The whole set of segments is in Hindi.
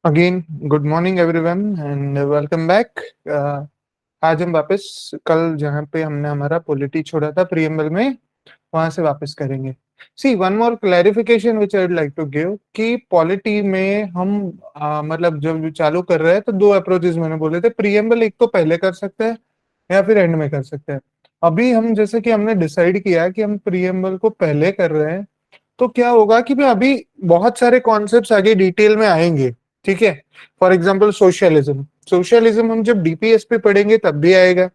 Again good morning everyone and welcome back. आज हम वापस कल जहाँ पे हमने हमारा पॉलिटी छोड़ा था प्रीएम्बल में, वहां से वापस करेंगे। See one more clarification which I would like to give कि पॉलिटी में हम मतलब जब चालू कर रहे हैं तो दो अप्रोचेस मैंने बोले थे। प्रीएम्बल एक तो पहले कर सकते हैं या फिर एंड में कर सकते हैं। अभी हम जैसे कि हमने डिसाइड किया है कि हम प्रीएम्बल को पहले कर रहे हैं, तो क्या होगा कि भाई अभी बहुत सारे कॉन्सेप्ट्स आगे डिटेल में आएंगे। ठीक है। For example socialism. सोशलिज्म हम जब डीपीएस पे पढ़ेंगे तब भी आएगा।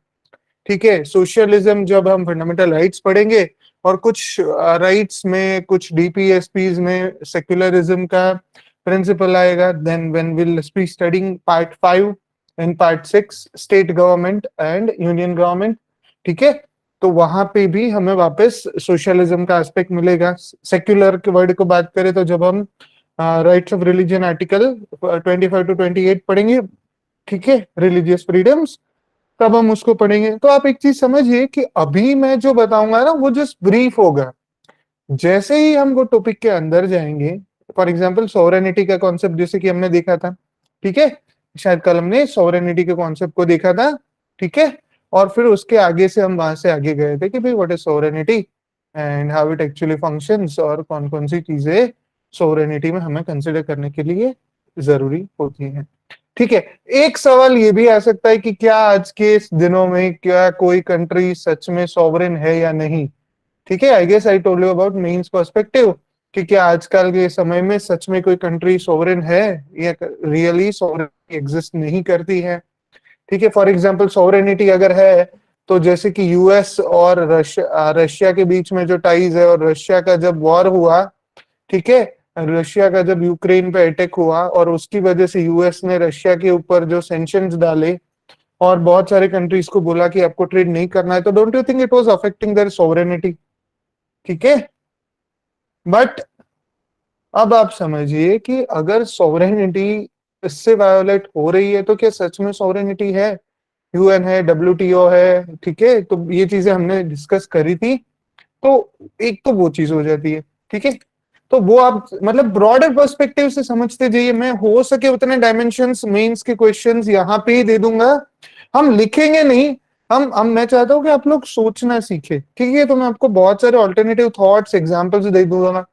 ठीक है। सोशलिज्म जब हम फंडामेंटल राइट्स पढ़ेंगे और कुछ राइट्स में कुछ डीपीएसपीज में सेक्युलरिज्म का प्रिंसिपल आएगा। Then when will be studying part 5 and part 6 state government and union government. ठीक है। तो वहां पे भी हमें वापस सोशलिज्म का एस्पेक्ट मिलेगा। सेक्युलर के वर्ड को बात करें तो जब हम rights of religion article 25 to 28 पढ़ेंगे, ठीक है, रिलीजियस फ्रीडम्स, तब हम उसको पढ़ेंगे। तो आप एक चीज समझिए कि अभी मैं जो बताऊंगा ना वो जस्ट ब्रीफ होगा। जैसे ही हम वो टॉपिक के अंदर जाएंगे, फॉर एग्जांपल सोवरेनिटी का कॉन्सेप्ट जैसे कि हमने देखा था। ठीक है। शायद कल हमने सोवरेनिटी के कॉन्सेप्ट को देखा था। ठीक है। और फिर उसके आगे से हम वहां से आगे गए थे कि भाई what is sovereignty and how it actually functions और कौन कौन सी चीजें सोवरेनिटी में हमें कंसिडर करने के लिए जरूरी होती हैं। ठीक है। एक सवाल ये भी आ सकता है कि क्या आज के इस दिनों में क्या कोई कंट्री सच में सॉवरेन है या नहीं। ठीक है। I guess I told you about means perspective कि क्या आजकल के समय में सच में कोई कंट्री सॉवरेन है या रियली सॉवरेन एग्जिस्ट नहीं करती है। ठीक है। फॉर एग्जांपल सॉवरेनिटी अगर है तो जैसे कि यूएस और रशिया रशिया के बीच में जो टाइज है, और रशिया का जब वॉर हुआ, ठीक है, रशिया का जब यूक्रेन पे अटैक हुआ और उसकी वजह से यूएस ने रशिया के ऊपर जो सैंक्शंस डाले और बहुत सारे कंट्रीज को बोला कि आपको ट्रेड नहीं करना है, तो don't you think it was affecting their sovereignty. ठीक है। बट अब आप समझिए कि अगर सोवरेनिटी इससे वायोलेट हो रही है तो क्या सच में सोवरेनिटी है। यूएन है, डब्ल्यूटीओ है, ठीक है, तो ये चीजें हमने डिस्कस करी थी। तो एक तो वो चीज हो जाती है। ठीक है। तो वो आप मतलब ब्रॉडर पर्सपेक्टिव से समझते जाइए। मैं हो सके उतने डायमेंशंस मेंस के क्वेश्चंस यहाँ पे ही दे दूंगा। हम लिखेंगे नहीं। हम मैं चाहता हूँ कि आप लोग सोचना सीखे। ठीक है। तो मैं आपको बहुत सारे ऑल्टरनेटिव थॉट्स एग्जांपल्स दे दूंगा।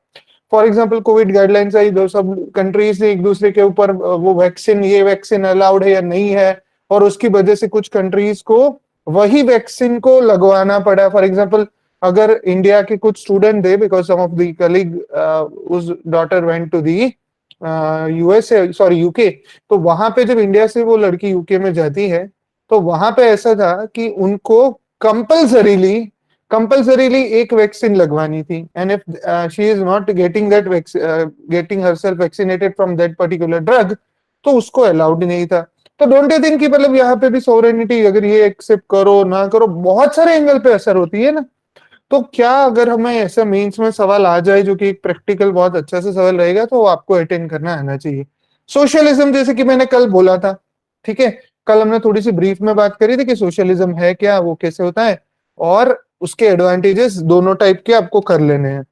फॉर एग्जाम्पल कोविड गाइडलाइंस आई, दो सब कंट्रीज ने एक दूसरे के ऊपर वो वैक्सीन, ये वैक्सीन अलाउड है या नहीं है, और उसकी वजह से कुछ कंट्रीज को वही वैक्सीन को लगवाना पड़ा। फॉर एग्जाम्पल अगर इंडिया के कुछ स्टूडेंट थे, because some of the colleagues daughter went to the USA, sorry UK, तो वहां पे जब इंडिया से वो लड़की यूके में जाती है तो वहां पे ऐसा था कि उनको कंपल्सरीली कंपल्सरीली एक वैक्सीन लगवानी थी। And if she is not getting that getting herself vaccinated from that particular drug, तो उसको अलाउड नहीं था। तो डोंट यू थिंक कि मतलब यहाँ पे भी सोवरेनिटी अगर ये एक्सेप्ट करो ना करो बहुत सारे एंगल पे असर होती है ना। तो क्या अगर हमें ऐसा मेंस में सवाल आ जाए जो कि एक प्रैक्टिकल बहुत अच्छा सा सवाल रहेगा, तो वो आपको अटेंड करना आना चाहिए। सोशलिज्म जैसे कि मैंने कल बोला था। ठीक है। कल हमने थोड़ी सी ब्रीफ में बात करी थी कि सोशलिज्म है क्या, वो कैसे होता है, और उसके एडवांटेजेस दोनों टाइप के आपको कर लेने हैं।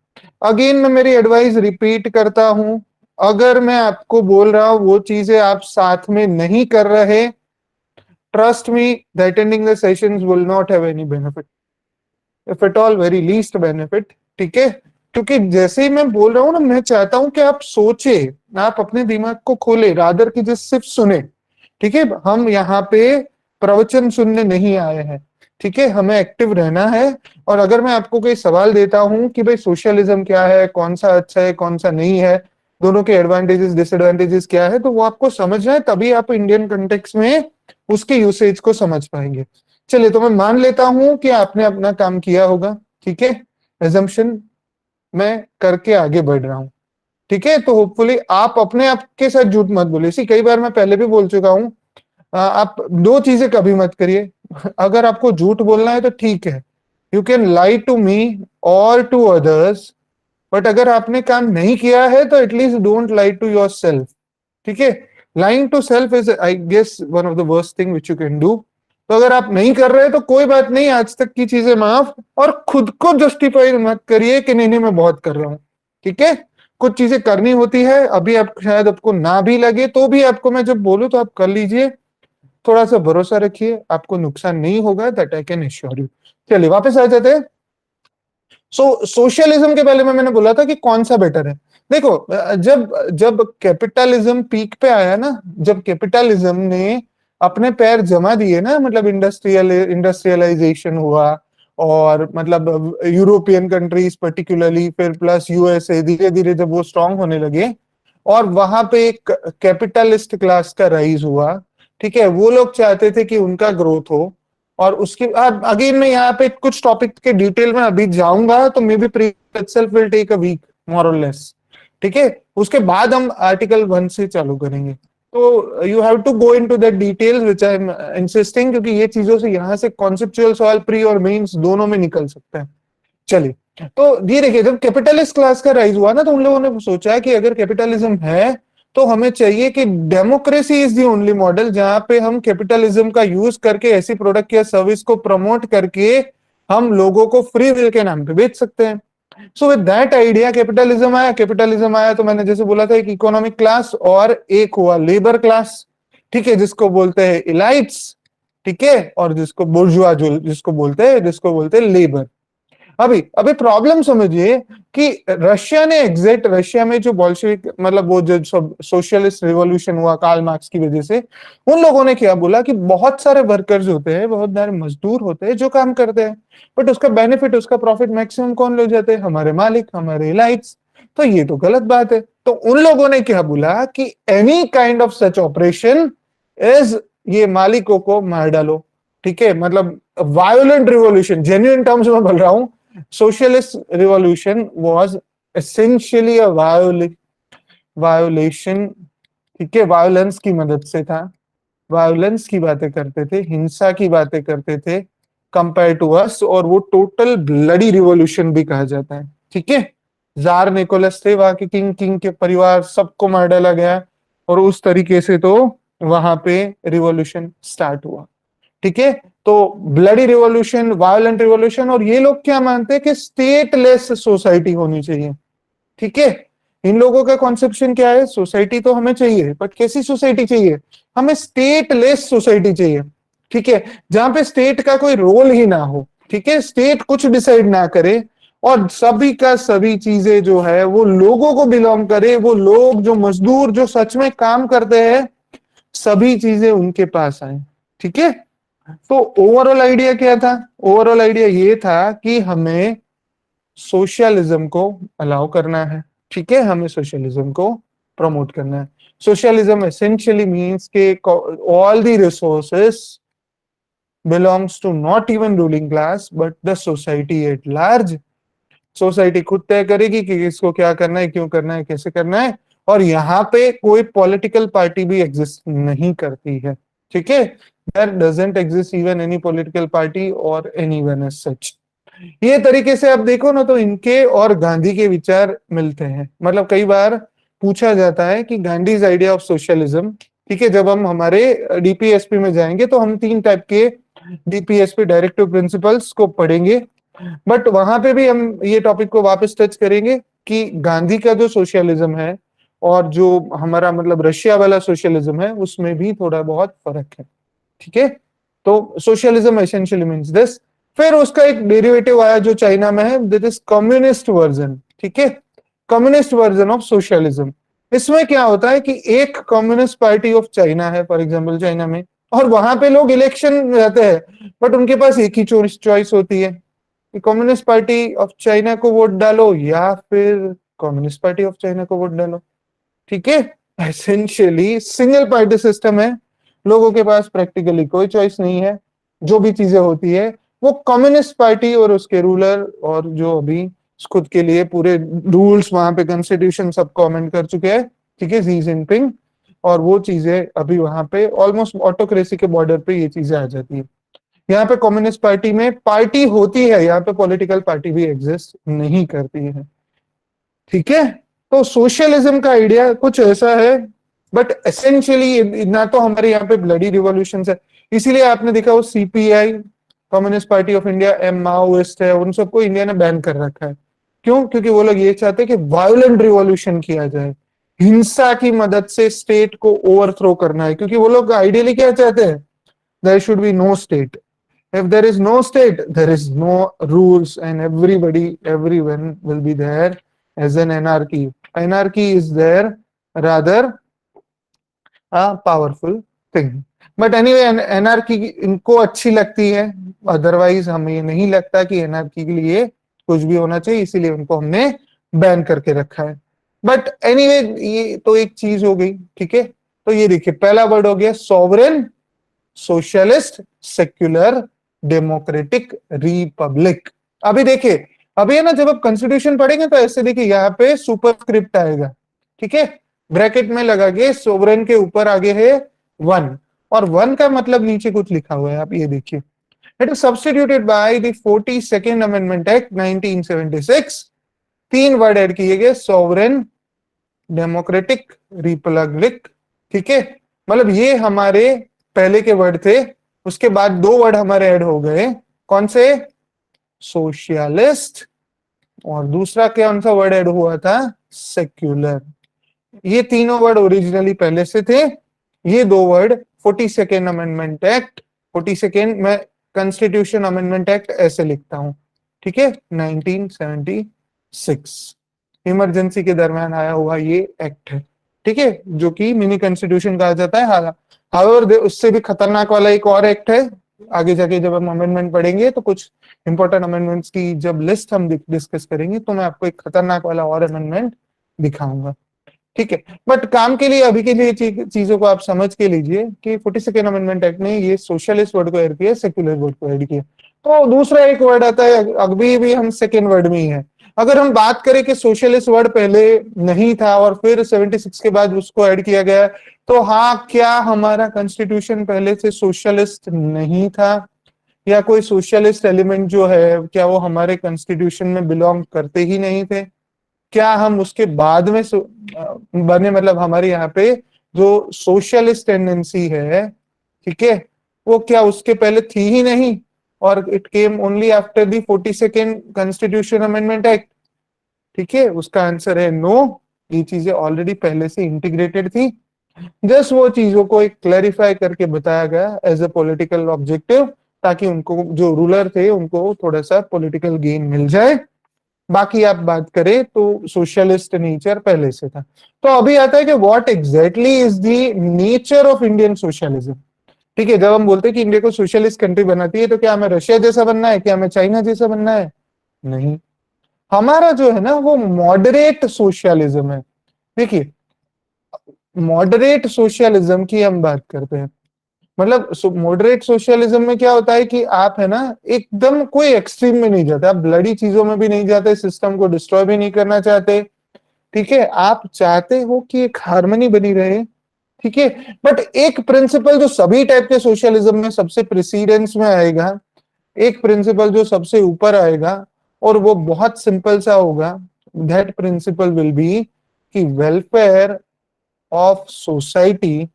अगेन मैं मेरी एडवाइस रिपीट करता हूं। अगर मैं आपको बोल रहा हूं वो चीजें आप साथ में नहीं कर रहे, trust me the attending the sessions will not have any benefit, if at all very least benefit. ठीक है। क्योंकि जैसे ही मैं बोल रहा हूं ना, मैं चाहता हूं कि आप सोचे, आप अपने दिमाग को खोले रादर की जस्ट सिर्फ सुने। ठीक है। हम यहाँ पे प्रवचन सुनने नहीं आए हैं। ठीक है। हमें एक्टिव रहना है। और अगर मैं आपको कोई सवाल देता हूं कि भाई सोशलिज्म क्या है, कौन सा अच्छा है, कौन सा नहीं है, दोनों के एडवांटेजेस डिसएडवांटेजेस क्या है, तो वो आपको समझना है, तभी आप इंडियन कंटेक्स में उसके यूसेज को समझ पाएंगे। चलिए, तो मैं मान लेता हूं कि आपने अपना काम किया होगा। ठीक है। एजम्पशन मैं करके आगे बढ़ रहा हूं। ठीक है। तो होपफुली आप अपने आप के साथ झूठ मत बोलिए। सी कई बार मैं पहले भी बोल चुका हूं, आप दो चीजें कभी मत करिए। अगर आपको झूठ बोलना है तो ठीक है, you can lie to me और टू अदर्स, बट अगर आपने काम नहीं किया है तो at least don't lie to your self. ठीक है। Lying to self is I guess one of the worst thing which you can do. तो अगर आप नहीं कर रहे तो कोई बात नहीं, आज तक की चीजें माफ, और खुद को जस्टिफाई मत करिए कि नहीं नहीं मैं बहुत कर रहा हूं। ठीक है। कुछ चीजें करनी होती है, अभी आप शायद आपको ना भी लगे तो भी आपको मैं जब बोलूं तो आप कर लीजिए, थोड़ा सा भरोसा रखिए, आपको नुकसान नहीं होगा, that I can assure you. चलिए वापस आ जाते हैं। सोशलिज्म के पहले में मैंने बोला था कि कौन सा बेटर है। देखो जब जब कैपिटलिज्म पीक पे आया ना, जब कैपिटलिज्म ने अपने पैर जमा दिए ना, मतलब इंडस्ट्रियलाइजेशन हुआ, और मतलब यूरोपियन कंट्रीज पर्टिकुलरली, फिर प्लस यूएसए, धीरे धीरे जब वो स्ट्रांग होने लगे, और वहां पे एक कैपिटलिस्ट क्लास का राइज हुआ, ठीक है, वो लोग चाहते थे कि उनका ग्रोथ हो। और उसके बाद अगेन मैं यहाँ पे कुछ टॉपिक के डिटेल में अभी जाऊंगा, तो maybe pre itself will take a week more और लेस, ठीक है। उसके बाद हम आर्टिकल 1 से चालू करेंगे। तो you have to go into that details which I am insisting, क्योंकि ये चीजों से यहाँ से कॉन्सेप्चुअल सवाल प्री और मेंस दोनों में निकल सकता है। चलिए, तो ये देखिए, जब कैपिटलिस्ट क्लास का राइज हुआ ना, तो उन लोगों ने सोचा कि अगर कैपिटलिज्म है तो हमें चाहिए कि democracy is the only model जहां पे हम कैपिटलिज्म का यूज करके ऐसी प्रोडक्ट या सर्विस को प्रमोट करके हम लोगों को फ्री विल के नाम पे बेच सकते हैं। So with that idea capitalism आया। कैपिटलिज्म आया तो मैंने जैसे बोला था, एक इकोनॉमिक क्लास और एक हुआ लेबर क्लास, ठीक है, जिसको बोलते हैं इलाइट्स, ठीक है, और जिसको बुर्जुआ, जो जिसको बोलते हैं लेबर। अभी अभी प्रॉब्लम समझिए कि रशिया में जो बॉल्शेविक, मतलब वो जो सोशलिस्ट रिवॉल्यूशन हुआ कार्ल मार्क्स की वजह से, उन लोगों ने क्या बोला कि बहुत सारे वर्कर्स होते हैं, बहुत सारे मजदूर होते हैं जो काम करते हैं, बट उसका बेनिफिट, उसका प्रॉफिट मैक्सिमम कौन ले जाते हैं? हमारे मालिक, हमारे इलाइट्स। तो ये तो गलत बात है। तो उन लोगों ने क्या बोला कि any kind of such operation is, ये मालिकों को मार डालो, ठीक है, मतलब वायोलेंट रिवॉल्यूशन, जेन्युइन टर्म्स में बोल रहा हूं, socialist revolution was essentially a violation, ठीक है, वायोलेंस की मदद से था, वायोलेंस की बातें करते थे, हिंसा की बातें करते थे कंपेयर टू अस, और वो टोटल ब्लडी रिवॉल्यूशन भी कहा जाता है, ठीक है। जार निकोलस थे वहां के किंग, किंग के परिवार सबको मार डाला गया, और उस तरीके से तो वहां पे रिवॉल्यूशन स्टार्ट हुआ, ठीक है। तो ब्लडी रिवॉल्यूशन, वायलेंट रिवॉल्यूशन, और ये लोग क्या मानते हैं कि स्टेटलेस सोसाइटी होनी चाहिए, ठीक है। इन लोगों का कॉन्सेप्शन क्या है? सोसाइटी तो हमें चाहिए, बट कैसी सोसाइटी चाहिए? हमें स्टेटलेस सोसाइटी चाहिए, ठीक है, जहां पे स्टेट का कोई रोल ही ना हो, ठीक है, स्टेट कुछ डिसाइड ना करे, और सभी का सभी चीजें जो है वो लोगों को बिलोंग करे, वो लोग जो मजदूर जो सच में काम करते हैं, सभी चीजें उनके पास आए, ठीक है। तो ओवरऑल आइडिया क्या था? ओवरऑल आइडिया ये था कि हमें सोशलिज्म को अलाउ करना है, ठीक है, हमें सोशलिज्म को प्रमोट करना है। सोशलिज्म एसेंशियली मीन्स के all the resources belongs to not even ruling class but the society at large. Society खुद तय करेगी कि किसको क्या करना है, क्यों करना है, कैसे करना है, और यहाँ पे कोई पॉलिटिकल पार्टी भी एग्जिस्ट नहीं करती है, ठीक है। There doesn't exist even any political party और एनीवन एज सच। ये तरीके से आप देखो ना, तो इनके और गांधी के विचार मिलते हैं। मतलब कई बार पूछा जाता है कि गांधीज आइडिया ऑफ सोशलिज्म, ठीक है, जब हम हमारे डीपीएसपी में जाएंगे तो हम 3 टाइप के डीपीएसपी डायरेक्टिव प्रिंसिपल्स को पढ़ेंगे, बट वहां पे भी हम ये टॉपिक को वापस टच करेंगे कि गांधी का जो सोशलिज्म है और जो हमारा मतलब रशिया वाला सोशलिज्म है, उसमें भी थोड़ा बहुत फर्क है, ठीक है। तो सोशलिज्म एसेंशियली मींस दिस। फिर उसका एक डेरिवेटिव आया जो चाइना में है, दैट इज कम्युनिस्ट वर्जन, ठीक है, कम्युनिस्ट वर्जन ऑफ सोशलिज्म। इसमें क्या होता है कि एक कम्युनिस्ट पार्टी ऑफ चाइना है, फॉर एग्जांपल चाइना में, और वहां पे लोग इलेक्शन रहते हैं, बट उनके पास एक ही चॉइस होती है कि कम्युनिस्ट पार्टी ऑफ चाइना को वोट डालो या फिर कम्युनिस्ट पार्टी ऑफ चाइना को वोट डालो, ठीक है। एसेंशियली सिंगल पार्टी सिस्टम है, लोगों के पास प्रैक्टिकली कोई चॉइस नहीं है, जो भी चीजें होती है वो कम्युनिस्ट पार्टी और उसके रूलर, और जो अभी खुद के लिए पूरे रूल्स वहां पे कॉन्स्टिट्यूशन सब कमेंट कर चुके हैं, ठीक है, जी जिनपिंग, और वो चीजें अभी वहां पे ऑलमोस्ट ऑटोक्रेसी के बॉर्डर पे ये चीजें आ जाती है। यहाँ पे कम्युनिस्ट पार्टी में पार्टी होती है, यहाँ पे पॉलिटिकल पार्टी भी एग्जिस्ट नहीं करती है, ठीक है। तो सोशलिज्म का आइडिया कुछ ऐसा है, बट एसेंशियली ना तो हमारे यहाँ पे ब्लडी रिवॉल्यूशन है, इसीलिए आपने देखा वो CPI, Communist Party of India, M Maoist है, उन सबको इंडिया ने बैन कर रखा है, क्यों? क्योंकि वो लोग ये चाहते हैं कि वायलेंट रिवॉल्यूशन किया जाए, हिंसा की मदद से स्टेट को ओवरथ्रो करना है, क्योंकि वो लोग आइडियली क्या चाहते हैं? There should be no state. If there is no state, there is no rules, and everyone will be there as an anarchy. Anarchy is there rather a powerful thing. But anyway, एनआरकी इनको अच्छी लगती है, अदरवाइज हमें ये नहीं लगता कि एनआरकी के लिए कुछ भी होना चाहिए, इसीलिए उनको हमने बैन करके रखा है. बट एनीवे, ये तो एक चीज हो गई. ठीक है, तो ये देखिए, पहला वर्ड हो गया sovereign, socialist, secular, democratic, Republic. अभी देखिए, अभी है ना, जब आप कॉन्स्टिट्यूशन पढ़ेंगे तो ऐसे देखिए, यहाँ पे सुपरस्क्रिप्ट आएगा. ठीक है, ब्रैकेट में लगा के सोवरेन के ऊपर आगे है वन, और वन का मतलब नीचे कुछ लिखा हुआ है, आप ये देखिए. It is substituted by the 42nd amendment act 1976. तीन वर्ड ऐड किए गए, सोवरेन, डेमोक्रेटिक, रिपब्लिक. ठीक है, मतलब ये हमारे पहले के वर्ड थे. उसके बाद दो वर्ड हमारे ऐड हो गए. कौन से? सोशलिस्ट, और दूसरा कौन सा वर्ड ऐड हुआ था? सेक्युलर. ये तीनों वर्ड ओरिजिनली पहले से थे. ये दो word 42nd amendment act, 42nd में कॉन्स्टिट्यूशन अमेंडमेंट एक्ट ऐसे लिखता हूं. ठीक है, 1976 इमरजेंसी के दरमियान आया हुआ ये एक्ट है. ठीक है, जो कि मिनी कॉन्स्टिट्यूशन कहा जाता है. हाउएवर उससे भी खतरनाक वाला एक और एक्ट है. आगे जाके जब हम अमेंडमेंट पढ़ेंगे तो कुछ इंपॉर्टेंट अमेंडमेंट्स की जब लिस्ट हम डिस्कस करेंगे तो मैं आपको एक खतरनाक वाला और अमेंडमेंट दिखाऊंगा. ठीक है, बट काम के लिए अभी के लिए चीजों को आप समझ के लीजिए कि 42nd अमेंडमेंट एक्ट ने ये सोशलिस्ट वर्ड को ऐड किया, सेक्युलर वर्ड को ऐड किया. तो दूसरा एक वर्ड आता है, अभी भी हम सेकेंड वर्ड में ही है. अगर हम बात करें कि सोशलिस्ट वर्ड पहले नहीं था और फिर 76 के बाद उसको ऐड किया गया, तो हाँ, क्या हमारा कॉन्स्टिट्यूशन पहले से सोशलिस्ट नहीं था, या कोई सोशलिस्ट एलिमेंट जो है क्या वो हमारे कॉन्स्टिट्यूशन में बिलोंग करते ही नहीं थे? क्या हम उसके बाद में बने, मतलब हमारे यहाँ पे जो सोशलिस्ट टेंडेंसी है, ठीक है, वो क्या उसके पहले थी ही नहीं, और it came only after the 42nd constitution amendment act? ठीक है, उसका आंसर है नो. ये चीजें ऑलरेडी पहले से इंटीग्रेटेड थी. जस्ट वो चीजों को एक क्लैरिफाई करके बताया गया एज ए पॉलिटिकल ऑब्जेक्टिव, ताकि उनको जो रूलर थे उनको थोड़ा सा पॉलिटिकल गेन मिल जाए. बाकी आप बात करें तो सोशलिस्ट नेचर पहले से था. तो अभी आता है कि what exactly is the nature of Indian socialism. ठीक है, जब हम बोलते हैं कि इंडिया को सोशलिस्ट कंट्री बनाती है, तो क्या हमें रशिया जैसा बनना है? क्या हमें चाइना जैसा बनना है? नहीं. हमारा जो है ना वो मॉडरेट सोशलिज्म है. देखिए, मॉडरेट सोशलिज्म की हम बात करते हैं. मतलब मॉडरेट सोशलिज्म में क्या होता है कि आप है ना एकदम कोई एक्सट्रीम में नहीं जाते, आप ब्लडी चीजों में भी नहीं जाते, सिस्टम को डिस्ट्रॉय भी नहीं करना चाहते. ठीक है, आप चाहते हो कि एक हार्मनी बनी रहे. ठीक है, बट एक प्रिंसिपल जो सभी टाइप के सोशलिज्म में सबसे प्रेसिडेंस में आएगा, एक प्रिंसिपल जो सबसे ऊपर आएगा, और वो बहुत सिंपल सा होगा. दैट प्रिंसिपल विल बी कि welfare of society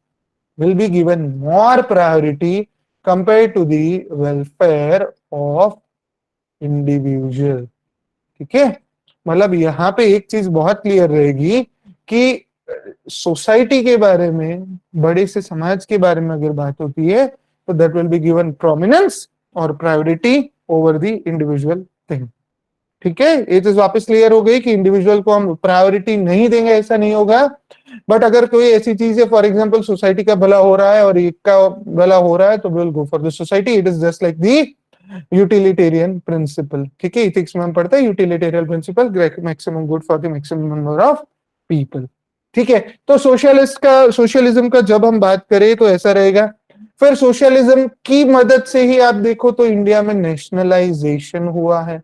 will be given more priority compared to the welfare of individual. ठीक है, मतलब यहाँ पे एक चीज बहुत क्लियर रहेगी कि सोसाइटी के बारे में, बड़े से समाज के बारे में अगर बात होती है तो that will be given prominence और priority over the individual thing. ठीक है, ये चीज वापस क्लियर हो गई कि इंडिविजुअल को हम प्रायोरिटी नहीं देंगे, ऐसा नहीं होगा. बट अगर कोई ऐसी चीज है, फॉर एग्जांपल सोसाइटी का भला हो रहा है और एक का भला हो रहा है, तो will go for the society. It is just like the utilitarian principle. ठीक है, इथिक्स में हम पढ़ते हैं utilitarian principle, maximum good for the maximum number of people. ठीक है, तो सोशलिज्म का जब हम बात करें तो ऐसा रहेगा. फिर सोशलिज्म की मदद से ही आप देखो तो इंडिया में नेशनलाइजेशन हुआ है.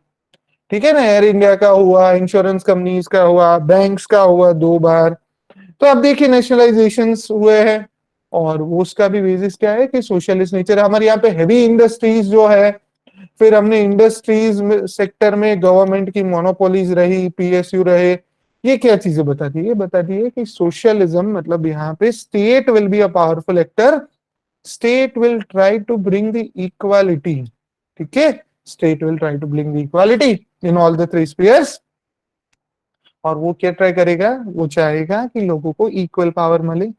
ठीक है ना, एयर इंडिया का हुआ, इंश्योरेंस कंपनीज का हुआ, बैंक्स का हुआ 2 बार. तो आप देखिए नेशनलाइजेशन हुए हैं, और वो उसका भी बेसिस क्या है कि सोशलिस्ट नेचर. हमारे यहाँ पे हैवी इंडस्ट्रीज जो है, फिर हमने इंडस्ट्रीज सेक्टर में गवर्नमेंट की मोनोपोलीज रही, पीएसयू रहे. ये क्या चीजें बताती है? ये बताती है कि सोशलिज्म मतलब यहाँ पे state will be a powerful actor, state will try to bring the equality. ठीक है, state will try to bring the equality in all the 3 spheres. और वो क्या ट्राई करेगा, वो चाहेगा कि लोगों को इक्वल पावर मिले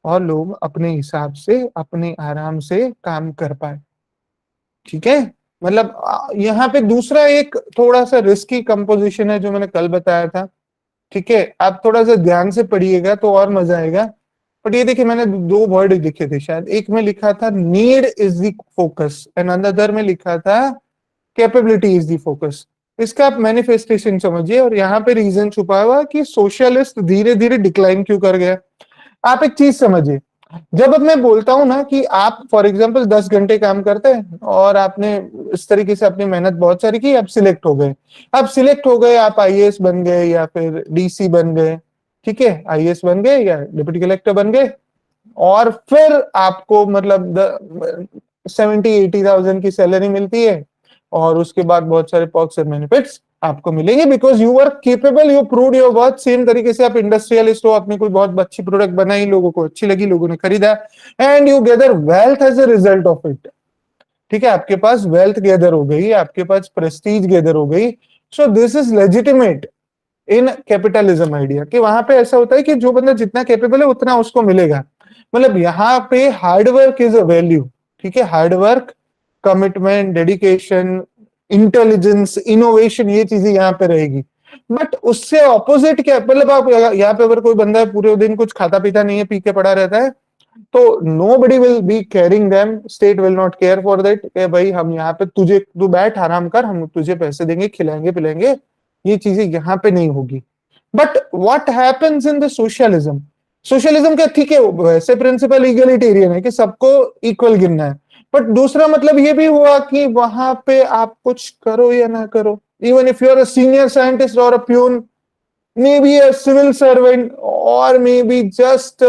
और लोग अपने हिसाब से अपने आराम से काम कर पाए। ठीक है, मतलब यहाँ पे दूसरा एक थोड़ा सा रिस्की कंपोजिशन है जो मैंने कल बताया था। ठीक है, आप थोड़ा सा ध्यान से पढ़िएगा तो और मजा आएगा। बट ये देखिए, मैंने दो वर्ड लिखे थे शायद, एक में लिखा था need is the focus and another में लिखा था कैपेबिलिटी इज द फोकस। इसका आप मैनिफेस्टेशन समझिए, और यहाँ पे रीजन छुपा हुआ कि सोशलिस्ट धीरे धीरे डिक्लाइन क्यों कर गया। आप एक चीज समझिए, जब अब मैं बोलता हूं ना कि आप फॉर एग्जांपल 10 घंटे काम करते हैं और आपने इस तरीके से अपनी मेहनत बहुत सारी की, आप सिलेक्ट हो गए। आप सिलेक्ट हो गए, आप आईएएस बन गए या फिर डीसी बन गए। ठीक है, आईएएस बन गए या डिप्टी कलेक्टर बन गए, और फिर आपको मतलब 70-80 thousand की सैलरी मिलती है, और उसके बाद बहुत सारे पर्क्स एंड बेनिफिट्स आपको मिलेंगे because you are capable, you prove your worth. Same तरीके से आप इंडस्ट्रियलिस्ट हो, आपने कोई बहुत अच्छी प्रोडक्ट बनाई, लोगों को अच्छी लगी, लोगों ने खरीदा, and you gather wealth as a result of it. ठीक है, आपके पास वेल्थ गैदर हो गई, आपके पास प्रेस्टीज गैदर हो गई। So this is legitimate in capitalism idea, कि वहां पे ऐसा होता है कि जो बंदा जितना कैपेबल है उतना उसको मिलेगा। मतलब यहाँ पे हार्डवर्क इज अ वैल्यू। ठीक है, hard work, commitment, dedication, intelligence, innovation, ये चीजें यहाँ पे रहेगी। बट उससे ऑपोजिट क्या, मतलब आप यहाँ पे अगर कोई बंदा है पूरे दिन कुछ खाता पीता नहीं है, पी के पड़ा रहता है, तो nobody will be caring them, state will not care for that, भाई हम यहाँ पे तुझे, तू बैठ आराम कर, हम तुझे पैसे देंगे, खिलाएंगे पिलाएंगे, ये चीजें यहाँ पे नहीं होगी। But what happens in the socialism, socialism का ठीक है वैसे प्रिंसिपल इक्वलिटेरियन है कि सबको इक्वल गिनना है, बट दूसरा मतलब ये भी हुआ कि वहां पे आप कुछ करो या ना करो, even if you are a senior scientist और a peon, maybe a civil servant or maybe just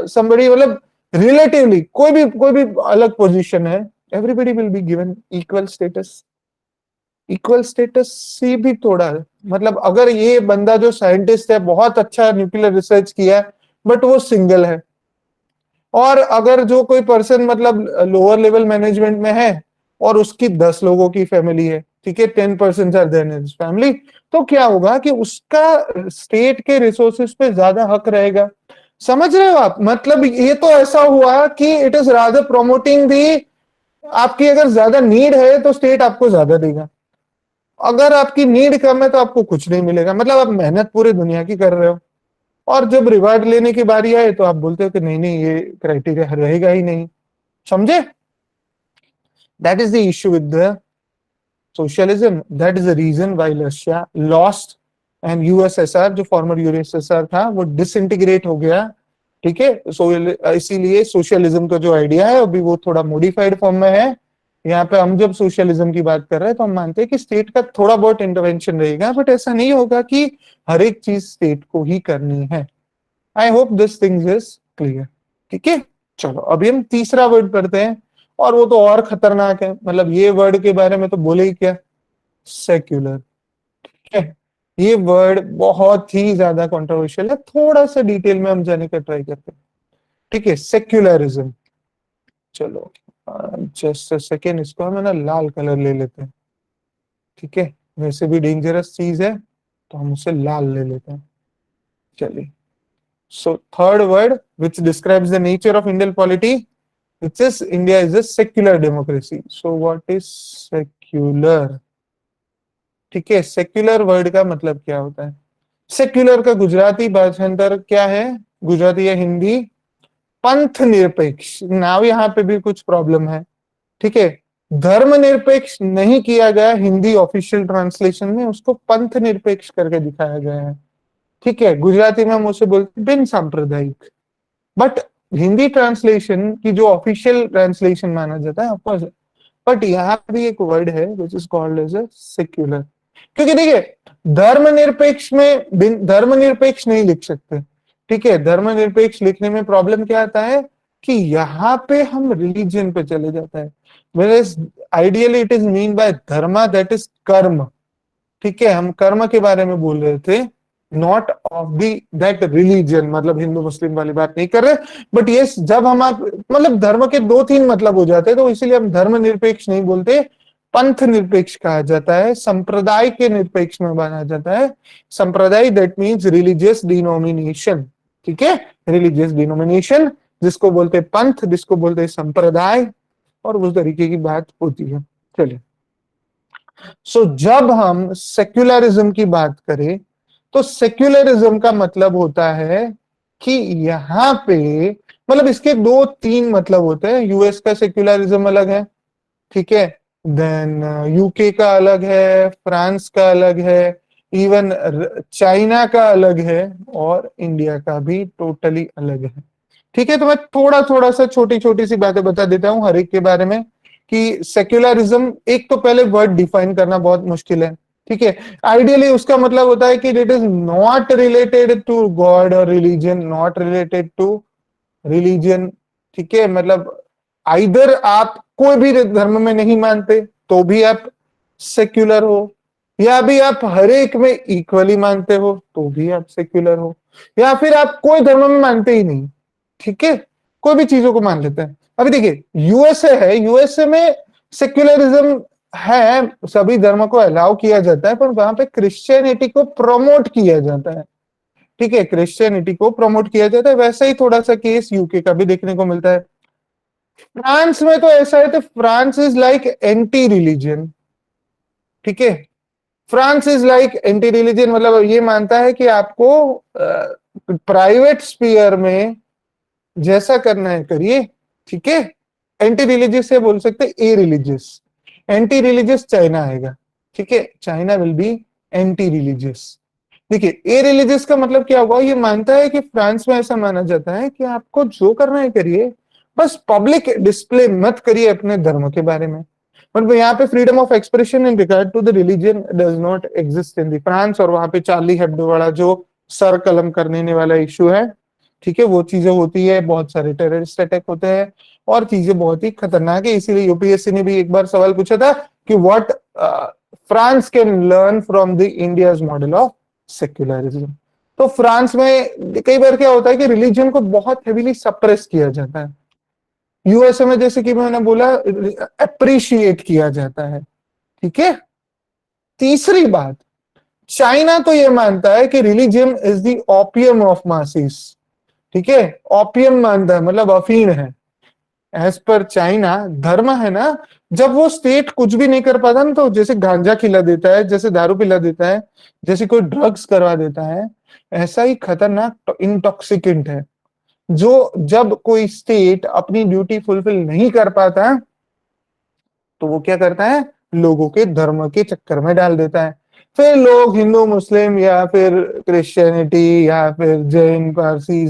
somebody, मतलब रिलेटिवली कोई भी अलग पोजीशन है, everybody will be given equal status. Equal status से भी थोड़ा है, मतलब अगर ये बंदा जो साइंटिस्ट है बहुत अच्छा न्यूक्लियर रिसर्च किया है बट वो सिंगल है, और अगर जो कोई पर्सन मतलब लोअर लेवल मैनेजमेंट में है और उसकी 10 लोगों की फैमिली है, ठीक है, 10% आर देयर इन फैमिली, तो क्या होगा कि उसका स्टेट के रिसोर्सेज पे ज्यादा हक रहेगा। समझ रहे हो आप, मतलब ये तो ऐसा हुआ कि इट इज रादर प्रोमोटिंग दी, आपकी अगर ज्यादा नीड है तो स्टेट आपको ज्यादा देगा, अगर आपकी नीड कम है तो आपको कुछ नहीं मिलेगा। मतलब आप मेहनत पूरी दुनिया की कर रहे हो, और जब रिवार्ड लेने की बारी आए तो आप बोलते हो कि नहीं नहीं ये क्राइटेरिया रहेगा ही नहीं। समझे, that is the issue with the socialism, that is the reason why Russia lost and USSR, जो फॉर्मर यूएसएसआर था, वो डिसइंटीग्रेट हो गया। ठीक है, सो इसीलिए सोशलिज्म का जो आइडिया है अभी वो थोड़ा मॉडिफाइड फॉर्म में है। यहाँ पे हम जब सोशलिज्म की बात कर रहे हैं तो हम मानते हैं कि स्टेट का थोड़ा बहुत इंटरवेंशन रहेगा, बट ऐसा नहीं होगा कि हर एक चीज स्टेट को ही करनी है। I hope this things is clear. ठीक है, चलो अभी हम तीसरा वर्ड पढ़ते हैं, और वो तो और खतरनाक है, मतलब ये वर्ड के बारे में तो बोले ही क्या, सेक्युलर। ठीक है, ये वर्ड बहुत ही ज्यादा कंट्रोवर्शियल है, थोड़ा सा डिटेल में हम जाने का ट्राई करते हैं। ठीक है, सेक्युलरिज्म, चलो जस्ट सेकेंड, इसको हम है ना लाल कलर ले लेते हैं। ठीक है, वैसे भी डेंजरस चीज है तो हम उसे लाल ले लेते हैं। चलिए, so third word which describes the nature of Indian polity, which is India is a secular democracy. So what is secular? ठीक है, सेक्युलर वर्ड का मतलब क्या होता है? सेक्युलर का गुजराती भाषांतर क्या है, गुजराती या हिंदी? पंथ निरपेक्ष। नाउ यहाँ पे भी कुछ प्रॉब्लम है। ठीक है, धर्म निरपेक्ष नहीं किया गया हिंदी ऑफिशियल ट्रांसलेशन में, उसको पंथ निरपेक्ष करके दिखाया गया है। ठीक है, गुजराती में हम उसे बोलते हैं बिन सांप्रदायिक, बट हिंदी ट्रांसलेशन की जो ऑफिशियल ट्रांसलेशन माना जाता है ऑफकोर्स, बट यहाँ भी एक वर्ड है which is called as a secular. क्योंकि देखिए, धर्मनिरपेक्ष में धर्मनिरपेक्ष नहीं लिख सकते। ठीक है, धर्मनिरपेक्ष लिखने में प्रॉब्लम क्या आता है कि यहाँ पे हम रिलीजन पे चले जाता है, whereas ideally it is mean by Dharma that is कर्म। ठीक है, हम कर्म के बारे में बोल रहे थे, not of the that religion, मतलब हिंदू मुस्लिम वाली बात नहीं कर रहे। बट यस, जब हम आप मतलब धर्म के 2-3 मतलब हो जाते हैं तो इसीलिए हम धर्म निरपेक्ष नहीं बोलते, पंथ निरपेक्ष कहा जाता है, संप्रदाय के निरपेक्ष में माना जाता है। संप्रदाय दैट मीन्स रिलीजियस डिनोमिनेशन, ठीक है, रिलीजियस डिनोमिनेशन, जिसको बोलते हैं पंथ, जिसको बोलते हैं संप्रदाय, और उस तरीके की बात होती है। चलिए, सो जब हम सेक्युलरिज्म की बात करें तो सेक्युलरिज्म का मतलब होता है कि यहाँ पे, मतलब इसके दो तीन मतलब होते हैं। यूएस का सेक्युलरिज्म अलग है, ठीक है, देन यूके का अलग है, फ्रांस का अलग है, इवन चाइना का अलग है, और इंडिया का भी टोटली अलग है। ठीक है, तो मैं थोड़ा थोड़ा सा छोटी छोटी सी बातें बता देता हूँ हर एक के बारे में कि सेक्युलरिज्म, एक तो पहले वर्ड डिफाइन करना बहुत मुश्किल है, ठीक है। आइडियली उसका मतलब होता है कि it is not related to God और religion, not related to religion, ठीक है। मतलब आइदर आप कोई भी धर्म में नहीं मानते तो भी आप सेक्युलर हो, या भी आप हर एक में इक्वली मानते हो तो भी आप सेक्युलर हो, या फिर आप कोई धर्म में मानते ही नहीं, ठीक है, कोई भी चीजों को मान लेते हैं। अभी देखिए, यूएसए है, यूएसए में सेक्युलरिज्म है, सभी धर्म को अलाउ किया जाता है, पर वहां पे क्रिश्चियनिटी को प्रमोट किया जाता है, ठीक है, क्रिश्चियनिटी को प्रमोट किया जाता है। वैसा ही थोड़ा सा केस यूके का भी देखने को मिलता है। फ्रांस में तो ऐसा है, तो France is like anti religion, ठीक है, France is like anti religion, मतलब ये मानता है कि आपको प्राइवेट स्पीयर में जैसा करना है करिए, ठीक है। एंटी रिलीजियस से बोल सकते a religious, anti religious China आएगा, ठीक है, China will be anti religious. देखिए, ए रिलीजियस का मतलब क्या हुआ, ये मानता है कि फ्रांस में ऐसा माना जाता है कि आपको जो करना है करिए, बस पब्लिक डिस्प्ले मत करिए अपने धर्म के बारे में। मतलब यहाँ पे freedom of expression in regard to the religion does not exist in the France. और वहां पे चार्ली हेब्डो वाला जो सर कलम करने वाला इश्यू है, ठीक है, वो चीजें होती है, बहुत सारे टेररिस्ट अटैक होते हैं, और चीजें बहुत ही खतरनाक है। इसीलिए यूपीएससी ने भी एक बार सवाल पूछा था कि what France can learn from the India's model of secularism. तो फ्रांस में कई बार क्या होता है कि रिलीजन को बहुत हेवीली सप्रेस किया जाता है, यूएसए में जैसे कि मैंने बोला अप्रिशिएट किया जाता है, ठीक है। तीसरी बात, चाइना तो ये मानता है कि religion is the opium of masses, ठीक है, ओपियम मानता है, मतलब अफीम है। एज पर चाइना, धर्म है ना, जब वो स्टेट कुछ भी नहीं कर पाता ना, तो जैसे गांजा खिला देता है, जैसे दारू पिला देता है, जैसे कोई ड्रग्स करवा देता है, ऐसा ही खतरनाक इंटॉक्सिकेंट है जो, जब कोई स्टेट अपनी ड्यूटी फुलफिल नहीं कर पाता तो वो क्या करता है, लोगों के धर्म के चक्कर में डाल देता है। फिर लोग हिंदू मुस्लिम या फिर क्रिश्चियनिटी या फिर जैन पारसी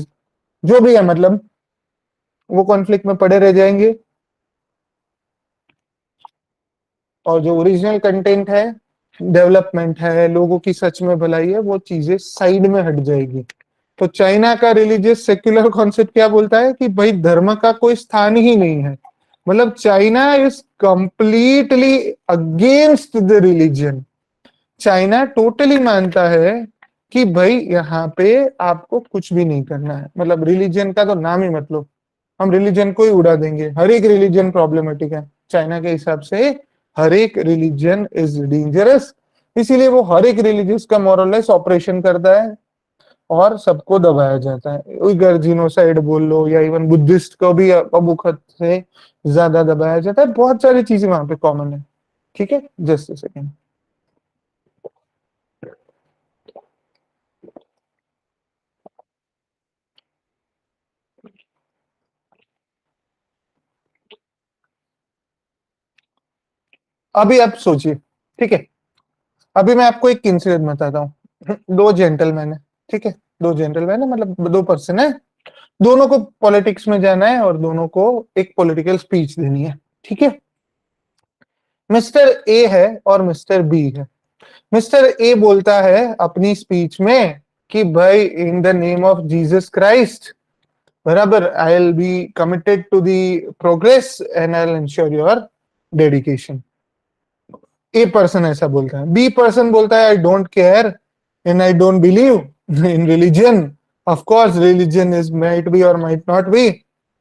जो भी है, मतलब वो कॉन्फ्लिक्ट में पड़े रह जाएंगे, और जो ओरिजिनल कंटेंट है, डेवलपमेंट है, लोगों की सच में भलाई है, वो चीजें साइड में हट जाएगी। तो चाइना का रिलीजियस सेक्युलर कॉन्सेप्ट क्या बोलता है कि भाई धर्म का कोई स्थान ही नहीं है। मतलब China is completely against the religion. China totally मानता है कि भाई यहाँ पे आपको कुछ भी नहीं करना है, मतलब रिलीजन का तो नाम ही मतलब, हम रिलीजन को ही उड़ा देंगे, हर एक रिलीजन प्रॉब्लमेटिक है चाइना के हिसाब से, हर एक रिलीजन इज डेंजरस। इसीलिए वो हर एक रिलीजियस का मोरलेस ऑपरेशन करता है और सबको दबाया जाता है। उइगर जीनोसाइड बोल लो, या इवन बुद्धिस्ट को भी अब हद से ज्यादा दबाया जाता है। बहुत सारी चीजें वहां पे कॉमन है, ठीक है, जस्ट सेकेंड। अभी आप सोचिए, ठीक है, अभी मैं आपको एक इंसिडेंट बताता हूँ। दो जेंटलमैन है, ठीक है, दो जेंटलमैन है, मतलब दो पर्सन है, दोनों को पॉलिटिक्स में जाना है और दोनों को एक पॉलिटिकल स्पीच देनी है, ठीक है। मिस्टर ए है और मिस्टर बी है। मिस्टर ए बोलता है अपनी स्पीच में कि भाई in the name of Jesus Christ, बराबर, I will be committed to the progress and I will ensure your dedication. A person ऐसा बोलता है। बी पर्सन बोलता है I don't care and I don't believe in religion. Of course religion is might be और might not be,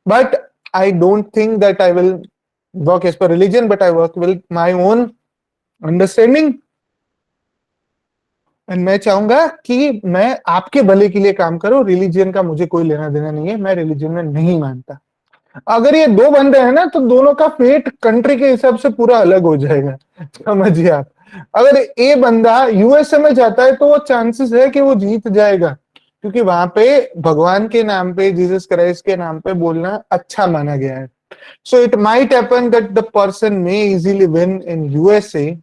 but I don't think that I will work as per religion, but I work with my own understanding. And मैं चाहूंगा कि मैं आपके भले के लिए काम करूं, रिलीजन का मुझे कोई लेना देना नहीं है, मैं रिलीजन में नहीं मानता। अगर ये दो बंदे हैं ना, तो दोनों का फेट कंट्री के हिसाब से पूरा अलग हो जाएगा, समझिए आप। अगर ए बंदा यूएसए में जाता है तो वो चांसेस है कि वो जीत जाएगा, क्योंकि वहां पे भगवान के नाम पे, जीसस क्राइस्ट के नाम पे बोलना अच्छा माना गया है। So it might happen that the person may easily win in USA,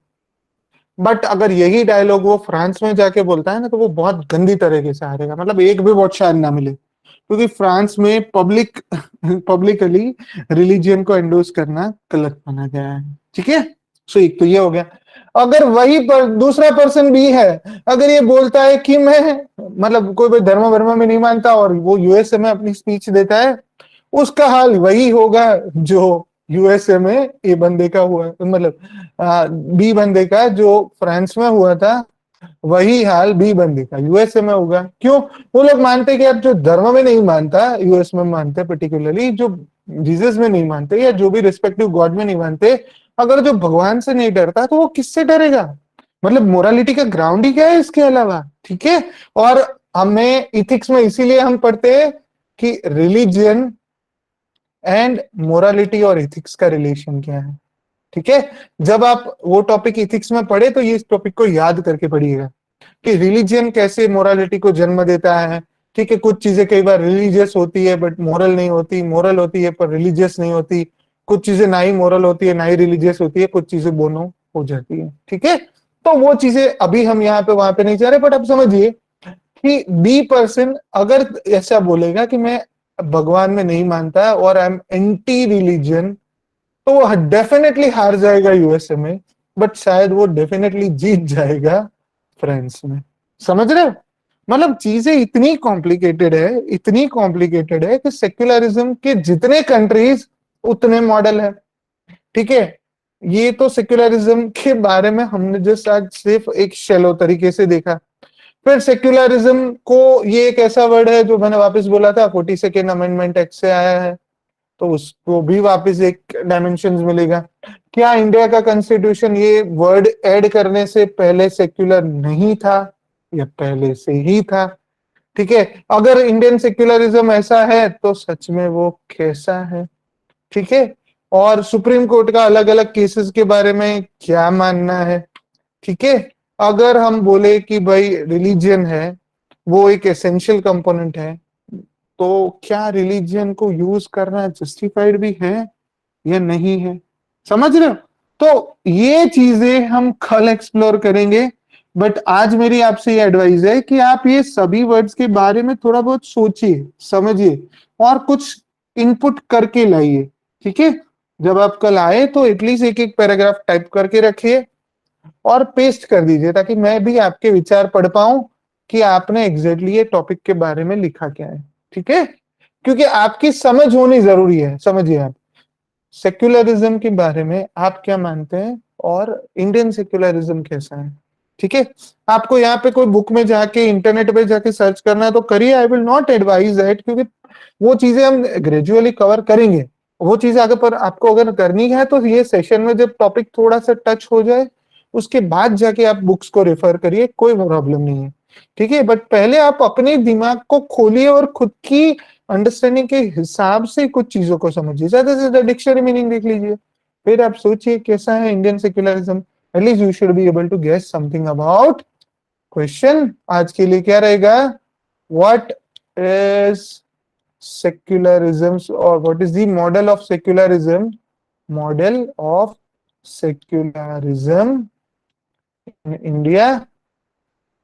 but अगर यही डायलॉग वो फ्रांस में जाके बोलता है ना, तो वो बहुत गंदी तरीके से हारेगा, मतलब एक भी वोट शायद ना मिले, क्योंकि फ्रांस में पब्लिकली रिलीजियन को एंडोर्स करना गलत माना गया है। ठीक है, सो एक तो ये हो गया। अगर वही पर दूसरा पर्सन भी है, अगर ये बोलता है कि मैं मतलब कोई भी धर्म वर्म में नहीं मानता, और वो यूएसए में अपनी स्पीच देता है, उसका हाल वही होगा जो यूएसए में ए बंदे का हुआ, मतलब बी बंदे का जो फ्रांस में हुआ था, वही हाल बी बंदे का यूएसए में होगा। क्यों? वो लोग मानते कि यार जो धर्म में नहीं मानता, यूएस में मानते पर्टिकुलरली, जो जीसस में नहीं मानते या जो भी रिस्पेक्टिव गॉड में नहीं मानते, अगर जो भगवान से नहीं डरता तो वो किससे डरेगा? मतलब मोरालिटी का ग्राउंड ही क्या है इसके अलावा? ठीक है। और हमें इथिक्स में इसीलिए हम पढ़ते हैं कि रिलीजियन एंड मोरालिटी और इथिक्स का रिलेशन क्या है। ठीक है, जब आप वो टॉपिक इथिक्स में पढ़े तो ये इस टॉपिक को याद करके पढ़िएगा कि रिलीजियन कैसे मोरालिटी को जन्म देता है। ठीक है, कुछ चीजें कई बार रिलीजियस होती है बट मोरल नहीं होती, मोरल होती है पर रिलीजियस नहीं होती, कुछ चीजें ना ही मोरल होती है ना ही रिलीजियस होती है, कुछ चीजें दोनों हो जाती है। ठीक है, तो वो चीजें अभी हम यहाँ पे वहां पे नहीं जा रहे, बट अब समझिए कि बी पर्सन अगर ऐसा बोलेगा कि मैं भगवान में नहीं मानता और आई एम एंटी रिलीजन, तो वो डेफिनेटली हार जाएगा यूएसए में, बट शायद वो डेफिनेटली जीत जाएगा फ्रांस में। समझ रहे हो? मतलब चीजें इतनी कॉम्प्लिकेटेड है, इतनी कॉम्प्लिकेटेड है कि सेक्युलरिज्म के जितने कंट्रीज उतने मॉडल है। ठीक है, ये तो सेक्युलरिज्म के बारे में हमने जस्ट आज सिर्फ एक शेलो तरीके से देखा। फिर सेक्युलरिज्म को, ये एक ऐसा वर्ड है जो मैंने वापस बोला था, 42nd अमेंडमेंट एक्ट से आया है, तो उसको भी वापस एक डायमेंशन मिलेगा। क्या इंडिया का कॉन्स्टिट्यूशन ये वर्ड ऐड करने से पहले सेक्युलर नहीं था या पहले से ही था? ठीक है, अगर इंडियन सेक्युलरिज्म ऐसा है तो सच में वो कैसा है? ठीक है, और सुप्रीम कोर्ट का अलग अलग केसेस के बारे में क्या मानना है? ठीक है, अगर हम बोले कि भाई रिलीजियन है वो एक एसेंशियल कंपोनेंट है, तो क्या रिलीजियन को यूज करना जस्टिफाइड भी है या नहीं है? समझ रहे हो? तो ये चीजें हम कल एक्सप्लोर करेंगे, बट आज मेरी आपसे ये एडवाइस है कि आप ये सभी वर्ड्स के बारे में थोड़ा बहुत सोचिए, समझिए और कुछ इनपुट करके लाइए। ठीक है, जब आप कल आए तो एटलीस्ट एक एक पैराग्राफ टाइप करके रखिए और पेस्ट कर दीजिए, ताकि मैं भी आपके विचार पढ़ पाऊं कि आपने एग्जैक्टली ये टॉपिक के बारे में लिखा क्या है। ठीक है, क्योंकि आपकी समझ होनी जरूरी है। समझिए आप सेक्युलरिज्म के बारे में आप क्या मानते हैं और इंडियन सेक्युलरिज्म कैसा है। ठीक है, आपको यहाँ पे कोई बुक में जाके इंटरनेट पे जाके सर्च करना है तो करिए, I will not advise that, क्योंकि वो चीजें हम ग्रेजुअली कवर करेंगे। वो चीजें अगर पर आपको अगर करनी है तो ये सेशन में जब टॉपिक थोड़ा सा टच हो जाए उसके बाद जाके आप बुक्स को रेफर करिए, कोई प्रॉब्लम नहीं है। ठीक है, बट पहले आप अपने दिमाग को खोलिए और खुद की अंडरस्टैंडिंग के हिसाब से कुछ चीजों को समझिए, ज्यादा से ज्यादा डिक्शनरी मीनिंग देख लीजिए, फिर आप सोचिए कैसा है Indian secularism. At least you should be able to guess something about question. आज के लिए क्या रहेगा? What is secularism, or what is the model of secularism? Model of secularism in India,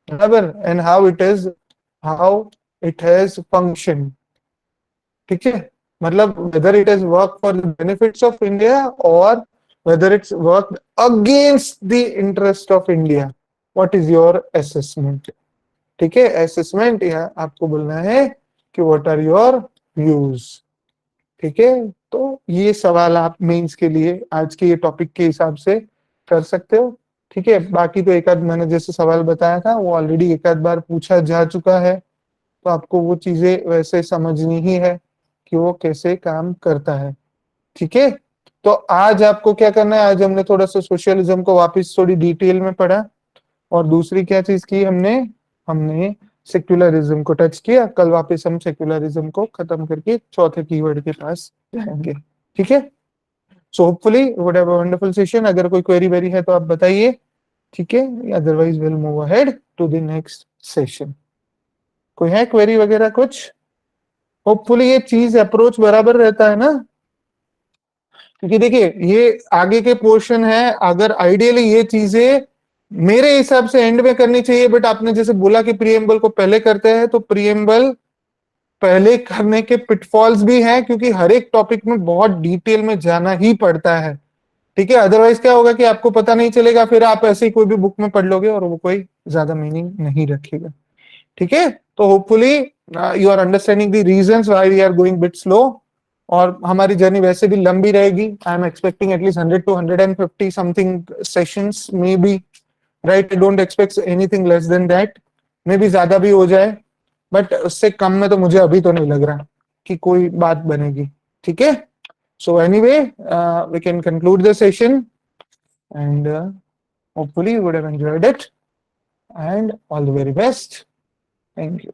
बराबर, and how it has functioned। ठीक है, मतलब whether it has worked for the benefits of India or whether it's worked against the interest of India, what is your assessment? ठीक है, असेसमेंट या आपको बोलना है कि व्हाट आर योर व्यूज। ठीक है, तो ये सवाल आप मेंस के लिए आज के ये टॉपिक के हिसाब से कर सकते हो। ठीक है, बाकी तो एक आध मैंने जैसे सवाल बताया था वो ऑलरेडी एक आध बार पूछा जा चुका है, तो आपको वो चीजें वैसे समझनी ही है कि वो कैसे काम करता है। ठीक है, तो आज आपको क्या करना है, आज हमने थोड़ा सा सोशलिज्म को वापस थोड़ी डिटेल में पढ़ा, और दूसरी क्या चीज की हमने हमने सेक्युलरिज्म को टच किया। कल वापस हम सेक्युलरिज्म को खत्म करके चौथे कीवर्ड के पास जाएंगे, ठीक है। So hopefully would have a wonderful session. अगर कोई क्वेरी वेरी है तो आप बताइए, ठीक है, otherwise will move ahead to the next session. कोई है क्वेरी वगैरह कुछ? होपफुली ये चीज अप्रोच बराबर रहता है ना, क्योंकि देखिए ये आगे के पोर्शन है, अगर आइडियली ये चीजें मेरे हिसाब से एंड में करनी चाहिए, बट आपने जैसे बोला कि प्रीएम्बल को पहले करते हैं, तो प्रीएम्बल पहले करने के पिटफॉल्स भी हैं, क्योंकि हर एक टॉपिक में बहुत डिटेल में जाना ही पड़ता है, ठीक है। अदरवाइज क्या होगा कि आपको पता नहीं चलेगा, फिर आप ऐसे ही कोई भी बुक में पढ़ लोगे और वो कोई ज्यादा मीनिंग नहीं रखेगा, ठीक है। तो hopefully you are understanding the reasons why we are going bit slow, और हमारी जर्नी वैसे भी लंबी रहेगी। I am expecting at least 100 to 150 something sessions may be, right. I don't expect anything less than that, may be ज्यादा भी हो जाए, बट उससे कम में तो मुझे अभी तो नहीं लग रहा कि कोई बात बनेगी, ठीक है। So anyway we can conclude the session, and hopefully you would have enjoyed it, and all the very best. Thank you.